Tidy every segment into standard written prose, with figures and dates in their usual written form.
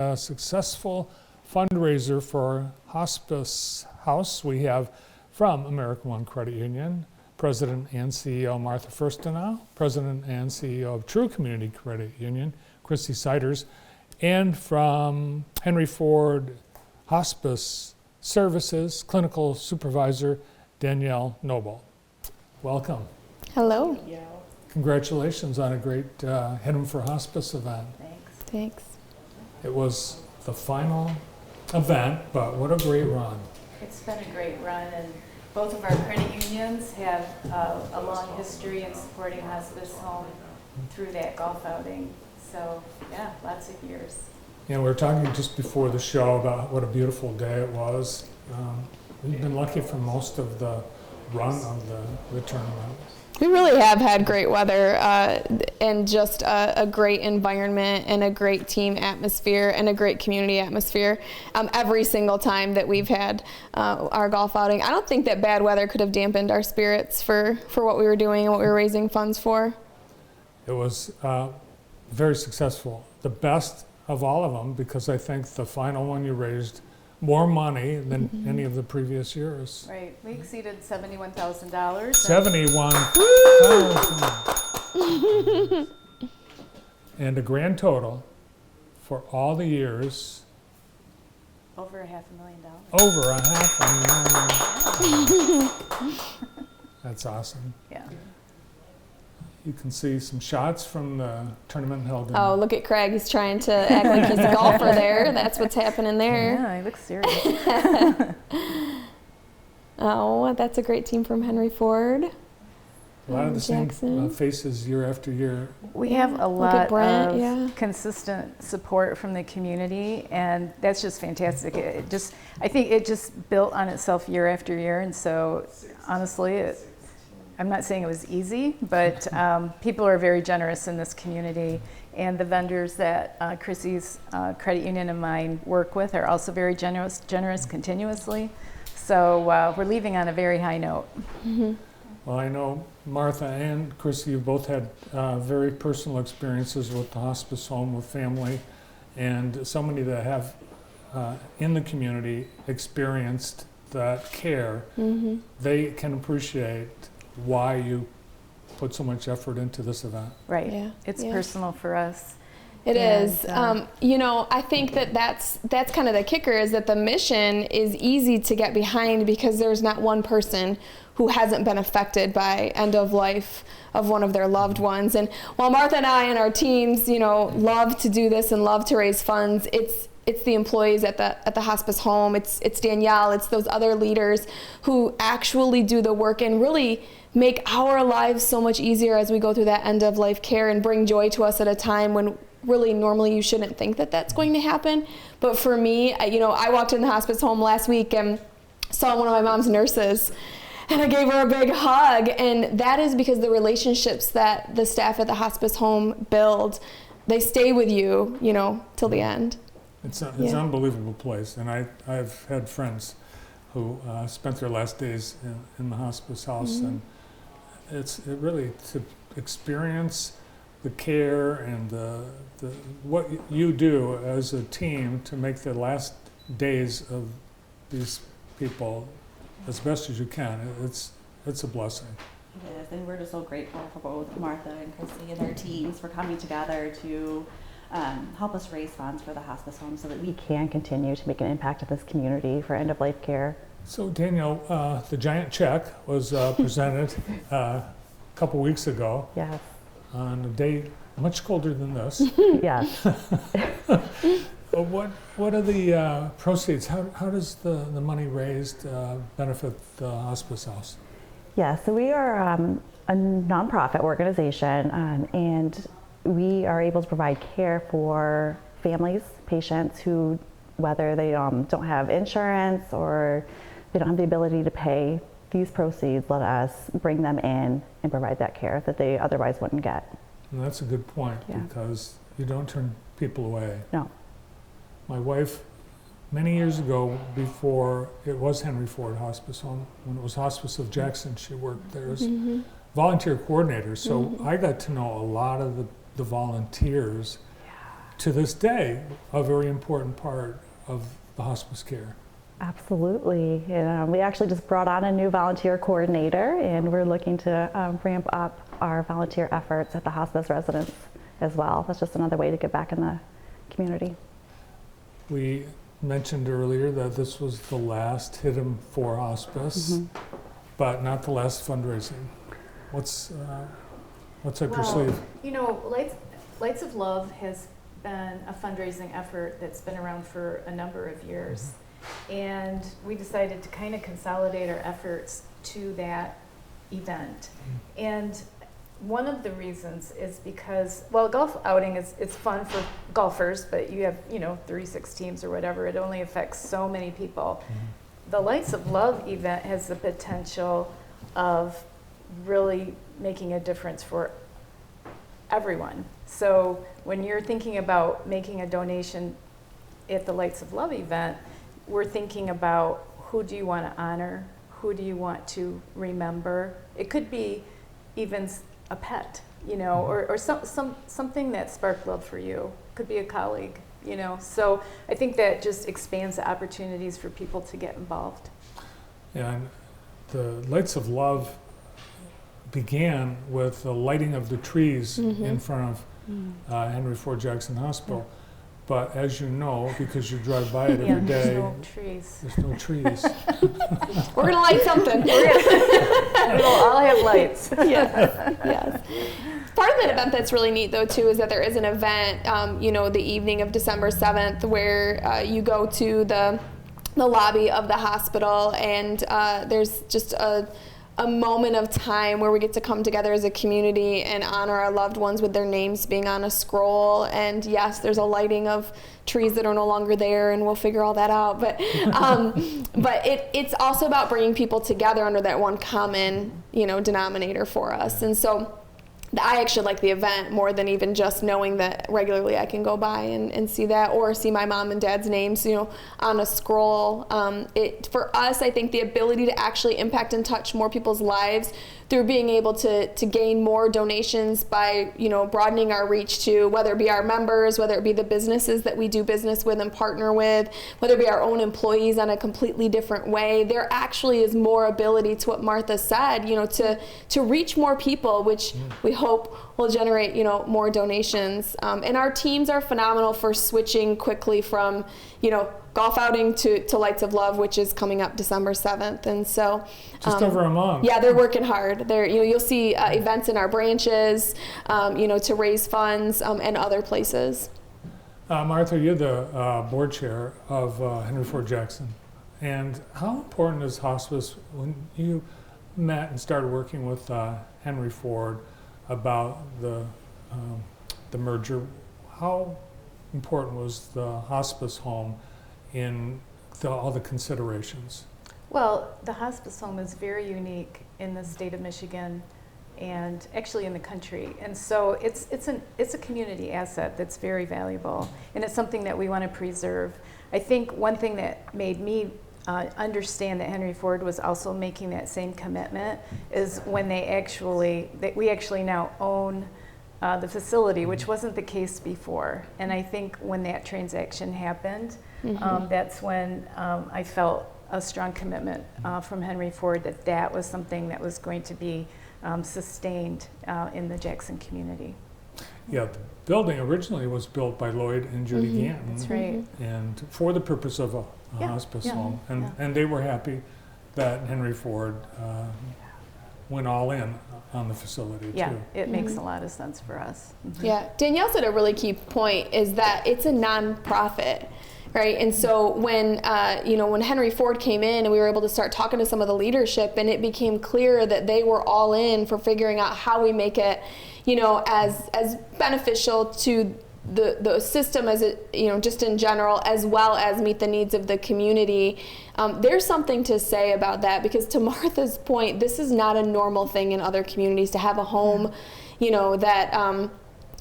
A successful fundraiser for Hospice House. We have from American One Credit Union, President and CEO Martha Firstenau, President and CEO of True Community Credit Union, Christy Siders, and from Henry Ford Hospice Services, Clinical Supervisor Danielle Noble. Welcome. Hello. Congratulations on a great Head for Hospice event. Thanks. It was the final event, but what a great run. It's been a great run, and both of our credit unions have a long history in supporting hospice home through that golf outing. So yeah, lots of years. Yeah, we were talking just before the show about what a beautiful day it was. We've been lucky for most of the run of the tournament. We really have had great weather and just a great environment and a great team atmosphere and a great community atmosphere every single time that we've had our golf outing. I don't think that bad weather could have dampened our spirits for what we were doing and what we were raising funds for. It was very successful. The best of all of them, because I think the final one you raised more money than any of the previous years. Right, we exceeded $71,000. 71,000. And a grand total for all the years. Over $500,000. Over $500,000. That's awesome. Yeah. You can see some shots from the tournament held in. Oh, look at Craig. He's trying to act like he's a golfer there. That's what's happening there. Yeah, he looks serious. Oh, that's a great team from Henry Ford. A lot of the Jackson. same faces year after year. We have a Look at lot Brent, of yeah. consistent support from the community, and that's just fantastic. I think it just built on itself year after year, and so honestly, I'm not saying it was easy, but people are very generous in this community, and the vendors that Chrissy's credit union and mine work with are also very generous continuously. So we're leaving on a very high note. Mm-hmm. Well, I know Martha and Chrissy, you both had very personal experiences with the hospice home, with family, and so many that have in the community experienced that care. Mm-hmm. They can appreciate why you put so much effort into this event. Right. Yeah. It's Yeah. personal for us. It is. And, I think that's kind of the kicker, is that the mission is easy to get behind because there's not one person who hasn't been affected by end of life of one of their loved ones. And while Martha and I and our teams, love to do this and love to raise funds, it's the employees at the hospice home. It's Danielle. It's those other leaders who actually do the work and really make our lives so much easier as we go through that end of life care and bring joy to us at a time when really normally you shouldn't think that that's going to happen. But for me, I walked in the hospice home last week and saw one of my mom's nurses, and I gave her a big hug. And that is because the relationships that the staff at the hospice home build, they stay with you, till the end. It's an unbelievable place, and I've had friends who spent their last days in the hospice house, and it really to experience the care and the what you do as a team to make the last days of these people as best as you can. It's a blessing. It is, and we're just so grateful for both Martha and Chrissy and their teams for coming together to help us raise funds for the hospice home so that we can continue to make an impact in this community for end-of-life care. So Danielle, the giant check was presented a couple weeks ago. Yes. On a day much colder than this. Yes. What are the proceeds? How does the money raised benefit the hospice house? Yeah, so we are a nonprofit organization, and we are able to provide care for families, patients who, whether they don't have insurance or they don't have the ability to pay, these proceeds let us bring them in and provide that care that they otherwise wouldn't get. And that's a good point, Yeah. because you don't turn people away. No. My wife, many years ago, before it was Henry Ford Hospice Home, when it was Hospice of Jackson, she worked there as volunteer coordinator. So I got to know a lot of the volunteers to this day, a very important part of the hospice care. Absolutely. And, we actually just brought on a new volunteer coordinator, and we're looking to ramp up our volunteer efforts at the hospice residence as well. That's just another way to get back in the community. We mentioned earlier that this was the last Hidden for Hospice, but not the last fundraising. What's up your sleeve? You know, Lights of Love has been a fundraising effort that's been around for a number of years. And we decided to kind of consolidate our efforts to that event. And one of the reasons is because, well, golf outing it's fun for golfers, but you have, 36 teams or whatever. It only affects so many people. The Lights of Love event has the potential of really making a difference for everyone. So when you're thinking about making a donation at the Lights of Love event, we're thinking about who do you want to honor, who do you want to remember. It could be even a pet, or something that sparked love for you. Could be a colleague, So I think that just expands the opportunities for people to get involved. Yeah, and the Lights of Love began with the lighting of the trees in front of Henry Ford Jackson Hospital. But as you know, because you drive by it every day, there's no trees. We're going to light something. We'll all have lights. Yes. Part of that event that's really neat, though, too, is that there is an event, the evening of December 7th, where you go to the lobby of the hospital, and there's just a moment of time where we get to come together as a community and honor our loved ones with their names being on a scroll. And yes, there's a lighting of trees that are no longer there, and we'll figure all that out. But it's also about bringing people together under that one common, denominator for us. And so I actually like the event more than even just knowing that regularly I can go by and see that, or see my mom and dad's names, on a scroll. For us, I think the ability to actually impact and touch more people's lives through being able to gain more donations by, broadening our reach to, whether it be our members, whether it be the businesses that we do business with and partner with, whether it be our own employees on a completely different way. There actually is more ability to what Martha said, to reach more people, which we hope will generate, more donations. And our teams are phenomenal for switching quickly from, golf outing to Lights of Love, which is coming up December 7th. And so just over a month. Yeah, they're working hard. They're, you'll see events in our branches, to raise funds, and other places. Martha, you're the board chair of Henry Ford Jackson. And how important is hospice when you met and started working with Henry Ford about the merger? How important was the hospice home in all the considerations? Well, the hospice home is very unique in the state of Michigan and actually in the country. And so it's a community asset that's very valuable, and it's something that we want to preserve. I think one thing that made me understand that Henry Ford was also making that same commitment is when we actually now own the facility, which wasn't the case before. And I think when that transaction happened, that's when I felt a strong commitment from Henry Ford that was something that was going to be sustained in the Jackson community. Yeah, the building originally was built by Lloyd and Judy Ganton. That's right. And for the purpose of a hospice home. And they were happy that Henry Ford went all in on the facility too. It makes a lot of sense for us. Yeah, Danielle said a really key point is that it's a nonprofit, right? And so when when Henry Ford came in and we were able to start talking to some of the leadership, and it became clear that they were all in for figuring out how we make it, as beneficial to the system as it, just in general, as well as meet the needs of the community. There's something to say about that, because to Martha's point, this is not a normal thing in other communities to have a home, that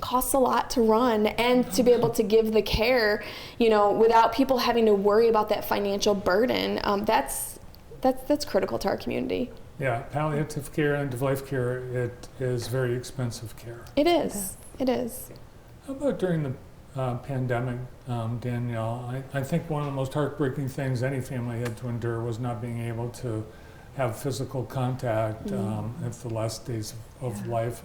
costs a lot to run, and to be able to give the care, without people having to worry about that financial burden. That's critical to our community. Yeah, palliative care, end-of-life care, it is very expensive care. It is. It is. How about during pandemic, Danielle, I think one of the most heartbreaking things any family had to endure was not being able to have physical contact at the last days of life.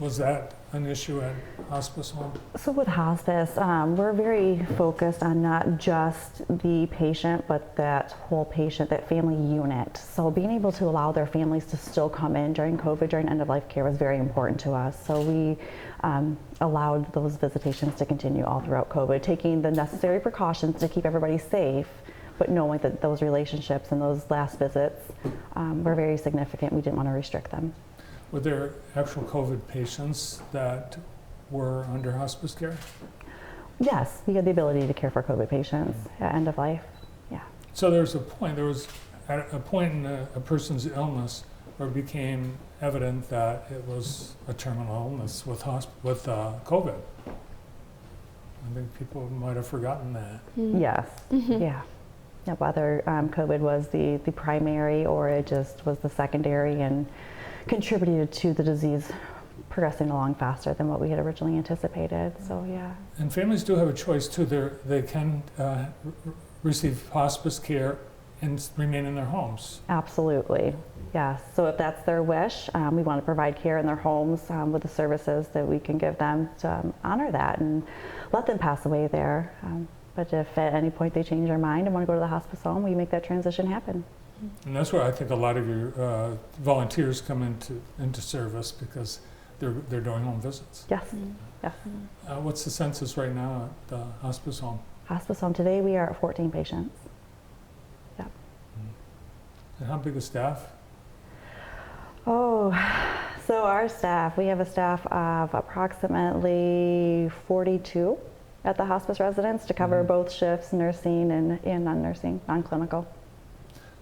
Was that an issue at hospice home? So with hospice, we're very focused on not just the patient, but that whole patient, that family unit. So being able to allow their families to still come in during COVID, during end-of-life care was very important to us. So we allowed those visitations to continue all throughout COVID, taking the necessary precautions to keep everybody safe, but knowing that those relationships and those last visits were very significant. We didn't want to restrict them. Were there actual COVID patients that were under hospice care? Yes, we had the ability to care for COVID patients at end of life. Yeah. So there was at a point in a person's illness where it became evident that it was a terminal illness with COVID. I think people might have forgotten that. Yes. Yeah. Yeah, whether COVID was the primary or it just was the secondary and contributed to the disease progressing along faster than what we had originally anticipated. So yeah. And families do have a choice too. They can receive hospice care and remain in their homes. Absolutely. Yes. So if that's their wish, we want to provide care in their homes with the services that we can give them to honor that and let them pass away there. But if at any point they change their mind and want to go to the hospice home, we make that transition happen. And that's where I think a lot of your volunteers come into service, because they're doing home visits. Yes. Yes. What's the census right now at the hospice home? Hospice home today, we are at 14 patients. Yep. And how big a staff? Oh, so our staff, we have a staff of approximately 42 at the hospice residence to cover both shifts, nursing and non-nursing, non-clinical.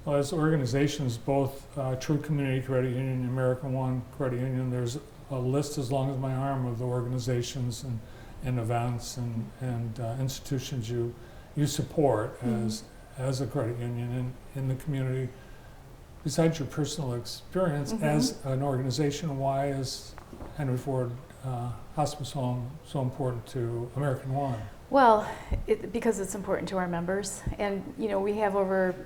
Well, as organizations, both True Community Credit Union and American One Credit Union, there's a list as long as my arm of the organizations and events and institutions you support as a credit union in the community. Besides your personal experience as an organization, why is Henry Ford Hospice Home so important to American One? Well, because it's important to our members. And, you know, we have over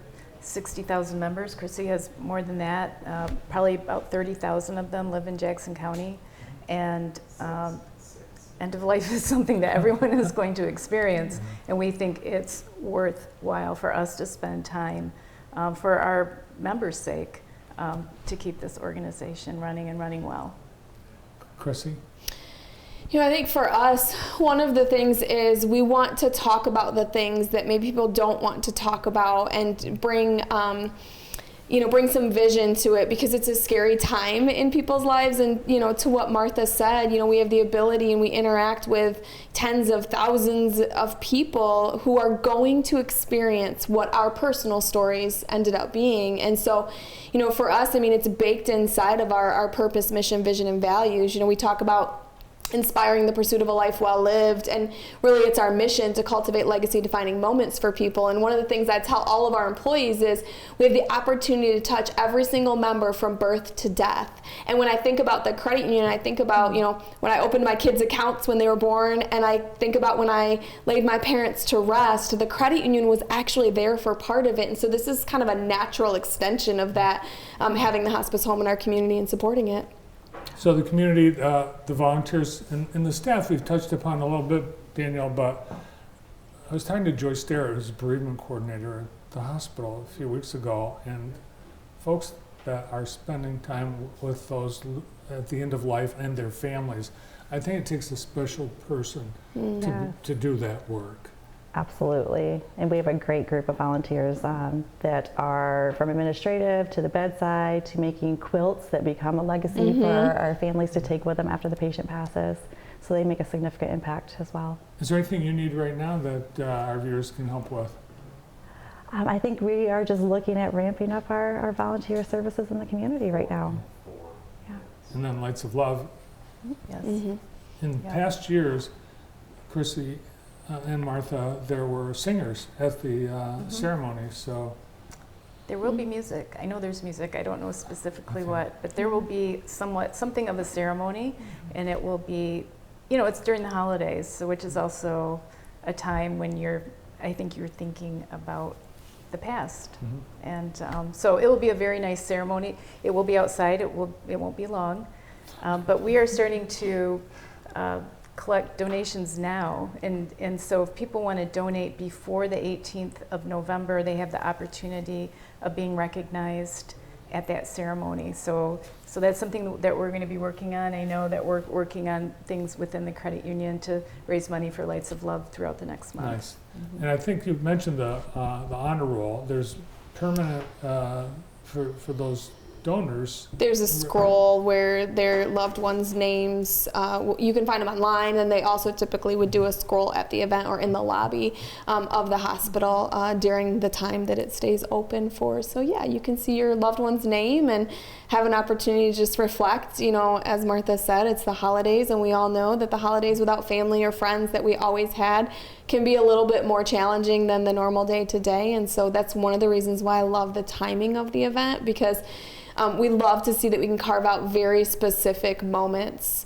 60,000 members. Chrissy has more than that. Probably about 30,000 of them live in Jackson County. And end of life is something that everyone is going to experience. And we think it's worthwhile for us to spend time for our members' sake to keep this organization running and running well. Chrissy? You know, I think for us, one of the things is we want to talk about the things that maybe people don't want to talk about, and bring some vision to it, because it's a scary time in people's lives. And, you know, to what Martha said, you know, we have the ability and we interact with tens of thousands of people who are going to experience what our personal stories ended up being. And so, you know, for us, I mean, it's baked inside of our purpose, mission, vision, and values. You know, we talk about inspiring the pursuit of a life well lived, and really it's our mission to cultivate legacy defining moments for people. And one of the things I tell all of our employees is we have the opportunity to touch every single member from birth to death. And when I think about the credit union, I think about, you know, when I opened my kids' accounts when they were born, and I think about when I laid my parents to rest, the credit union was actually there for part of it. And so this is kind of a natural extension of that, having the hospice home in our community and supporting it. So the community, the volunteers, and the staff we've touched upon a little bit, Danielle, but I was talking to Joyce Starrett, who's bereavement coordinator at the hospital a few weeks ago, and folks that are spending time with those at the end of life and their families, I think it takes a special person to do that work. Absolutely. And we have a great group of volunteers that are from administrative to the bedside to making quilts that become a legacy for our families to take with them after the patient passes. So they make a significant impact as well. Is there anything you need right now that our viewers can help with? I think we are just looking at ramping up our volunteer services in the community right now. Yeah. And then Lights of Love. Yes. In past years, Chrissy and Martha, there were singers at the ceremony, so. There will be music. I know there's music. I don't know specifically what, but there will be something of a ceremony, and it will be you know, it's during the holidays, so which is also a time when I think you're thinking about the past. And so it will be a very nice ceremony. It will be outside. It won't be long. But we are starting to collect donations now. And so if people want to donate before the 18th of November, they have the opportunity of being recognized at that ceremony. So that's something that we're going to be working on. I know that we're working on things within the credit union to raise money for Lights of Love throughout the next month. Nice. And I think you mentioned the honor roll. There's permanent for those donors. There's a scroll where their loved ones' names, you can find them online, and they also typically would do a scroll at the event or in the lobby of the hospital during the time that it stays open for. So yeah, you can see your loved one's name and have an opportunity to just reflect. You know, as Martha said, it's the holidays, and we all know that the holidays without family or friends that we always had can be a little bit more challenging than the normal day to day. And so that's one of the reasons why I love the timing of the event, because we love to see that we can carve out very specific moments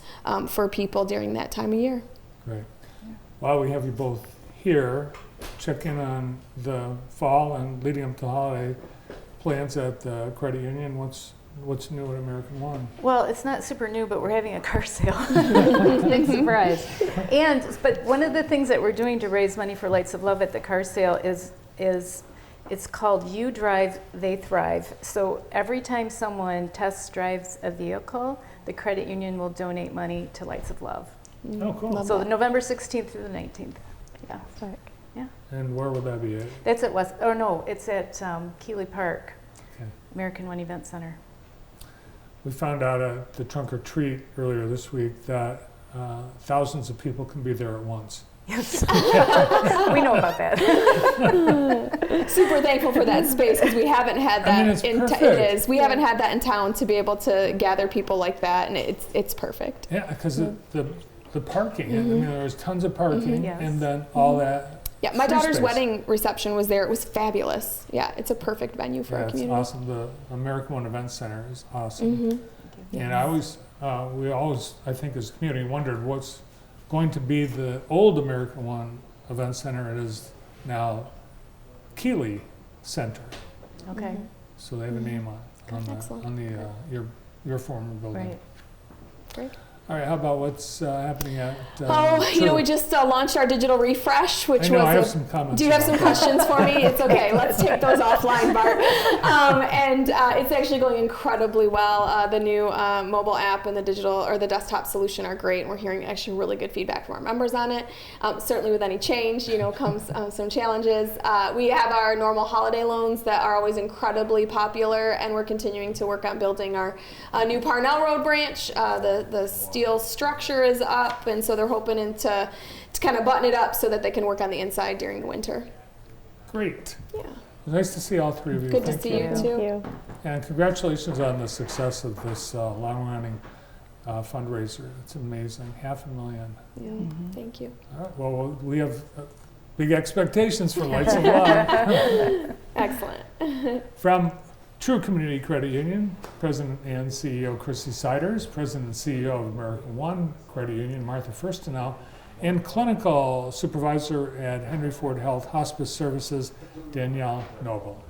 for people during that time of year. Great. While we have you both here, check in on the fall and leading up to holiday plans at the credit union. What's new at American One? Well, it's not super new, but we're having a car sale. Big surprise. But one of the things that we're doing to raise money for Lights of Love at the car sale is it's called You Drive, They Thrive. So every time someone test drives a vehicle, the credit union will donate money to Lights of Love. Oh, cool. So November 16th through the 19th. Yeah. Yeah. And where would that be at? That's at it's at Keeley Park, Okay. American One Event Center. We found out at the trunk or treat earlier this week that thousands of people can be there at once. Yes. We know about that. Super thankful for that space, because we haven't had that. I mean, it's perfect. We haven't had that in town to be able to gather people like that, and it's perfect. Yeah, because the parking. I mean, there's tons of parking, Yes. and then all that. Yeah, my free daughter's space. wedding reception was there. It was fabulous. Yeah, it's a perfect venue for Yeah, our it's community. awesome. The American One Event Center is awesome. And we always, I think, as a community, wondered what's going to be the old American One Event Center. It is now Keeley Center. Okay. So they have a name Excellent. on the your former building. Right. Great. All right, how about what's happening at? We just launched our digital refresh, which I know, was. I have some comments. Do you have some about that. questions for me? It's okay. Let's take those offline, Bart. It's actually going incredibly well. The new mobile app and the digital or the desktop solution are great. And we're hearing actually really good feedback from our members on it. Certainly, with any change, comes some challenges. We have our normal holiday loans that are always incredibly popular, and we're continuing to work on building our new Parnell Road branch. The steel structure is up, and so they're hoping to kind of button it up so that they can work on the inside during the winter. Great. Yeah. Nice to see all three of you. Good to Thank see you Thank too. you. And congratulations on the success of this long-running fundraiser. It's amazing. $500,000. Yeah, thank you. All right, well, we have big expectations for Lights of Love. Excellent. From True Community Credit Union, President and CEO Chrissy Siders, President and CEO of American One Credit Union Martha Firstenau, and Clinical Supervisor at Henry Ford Health Hospice Services Danielle Noble.